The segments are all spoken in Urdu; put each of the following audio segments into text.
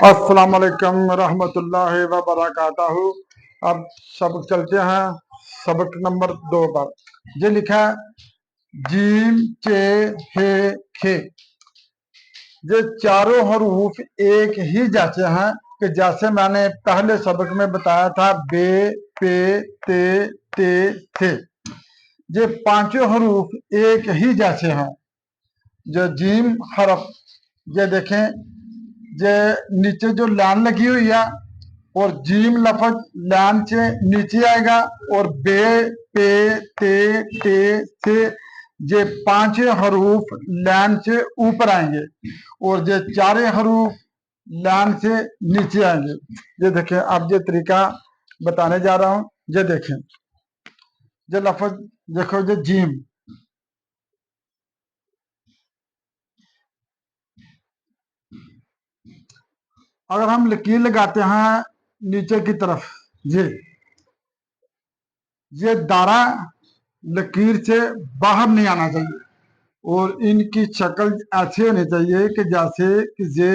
السلام علیکم ورحمۃ اللہ وبرکاتہ۔ اب سبق چلتے ہیں سبق نمبر 2 پر۔ یہ لکھا ہے جیم چے ہے کھے، یہ چاروں حروف ایک ہی جیسے ہیں کہ جیسے میں نے پہلے سبق میں بتایا تھا بے پے تے تے تھے، یہ پانچوں حروف ایک ہی جیسے ہیں۔ جو جیم حرف، یہ دیکھیں یہ نیچے جو لام لگی ہوئی ہے اور جیم لفظ لام سے نیچے آئے گا، اور بے پے تے تے سے یہ پانچ حروف لام سے اوپر آئیں گے، اور یہ چارے حروف لام سے نیچے آئیں گے۔ یہ دیکھیں اب یہ طریقہ بتانے جا رہا ہوں، یہ دیکھیں یہ لفظ دیکھو، یہ جیم، اگر ہم لکیر لگاتے ہیں نیچے کی طرف، یہ دارا لکیر سے باہر نہیں آنا چاہیے، اور ان کی شکل ایسی ہونی چاہیے کہ جیسے کہ یہ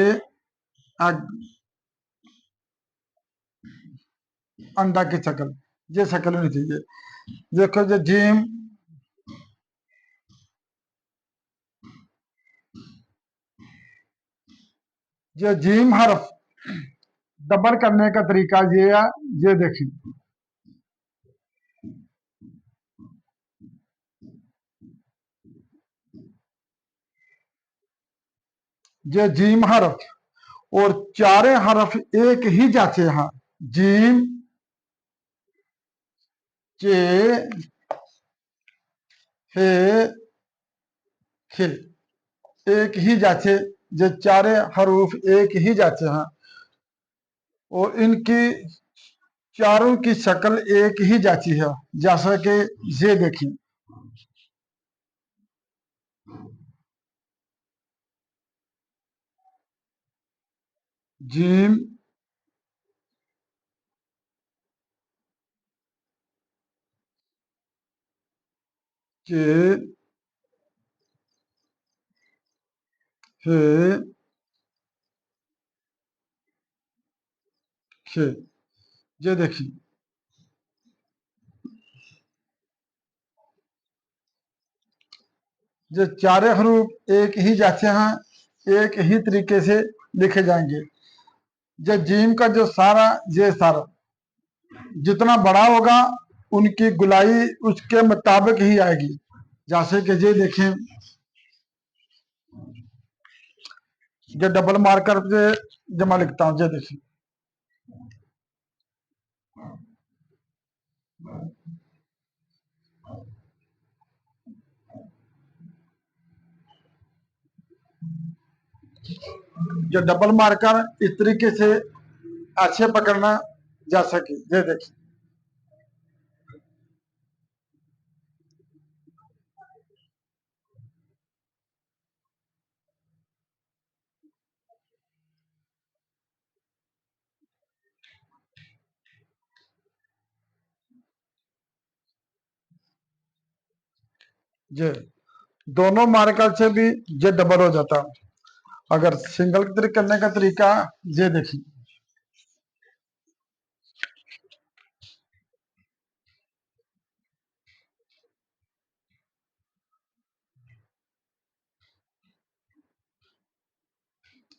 انڈا کی شکل، یہ شکل ہونی چاہیے۔ دیکھو یہ جیم، یہ جیم حرف ڈبل کرنے کا طریقہ یہ ہے، یہ دیکھیں یہ جیم حرف اور چارے حرف ایک ہی جیسے ہیں، جیم چے ہے کھے، ایک ہی جیسے، یہ چارے حروف ایک ہی جیسے ہیں، اور ان کی چاروں کی شکل ایک ہی جیسی ہے، جیسا کہ یہ دیکھیں جیم چے ہے کھے، یہ دیکھیں یہ چارے حروف ایک ہی جیسے ہیں، ایک ہی طریقے سے لکھے جائیں گے۔ یہ جیم کا جو سارا، یہ سارا جتنا بڑا ہوگا ان کی گلائی اس کے مطابق ہی آئے گی، جیسے کہ یہ دیکھیں یہ ڈبل مارکر سے جمع لکھتا ہوں، یہ دیکھیں جو ڈبل مارکر اس طریقے سے اچھے پکڑنا، جیسا کہ یہ دیکھیں یہ دونوں مارکر سے بھی یہ ڈبل ہو جاتا۔ اگر سنگل کرنے کا طریقہ یہ دیکھیں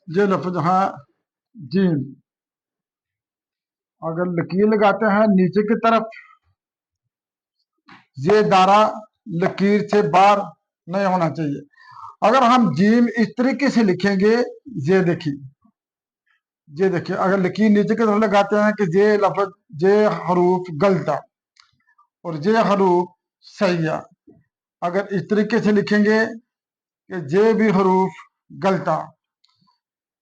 یہ لفظ ہاں جیم، اگر لکیر لگاتے ہیں نیچے کی طرف، یہ دارا لکیر سے باہر نہیں ہونا چاہیے۔ اگر ہم جیم اس طریقے سے لکھیں گے، یہ دیکھیں اگر لکیر نیچے کی طرف لگاتے ہیں کہ یہ لفظ، یہ حروف غلط ہے اور یہ حروف صحیح ہے۔ اگر اس طریقے سے لکھیں گے کہ یہ بھی حروف غلط ہے،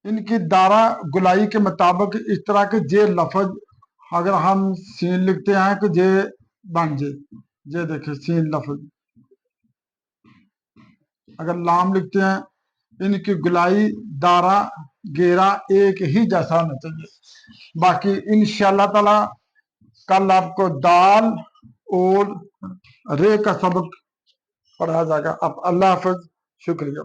ان کی دارا گلائی کے مطابق اس طرح کے یہ لفظ، اگر ہم سین لکھتے ہیں کہ یہ بن جائے، یہ دیکھیں سین لفظ، اگر لام لکھتے ہیں ان کی گلائی دارا گیرا ایک ہی جیسا ہونا چاہیے۔ باقی انشاءاللہ تعالی کل آپ کو دال اور رے کا سبق پڑھا جائے گا۔ اب اللہ حافظ، شکریہ۔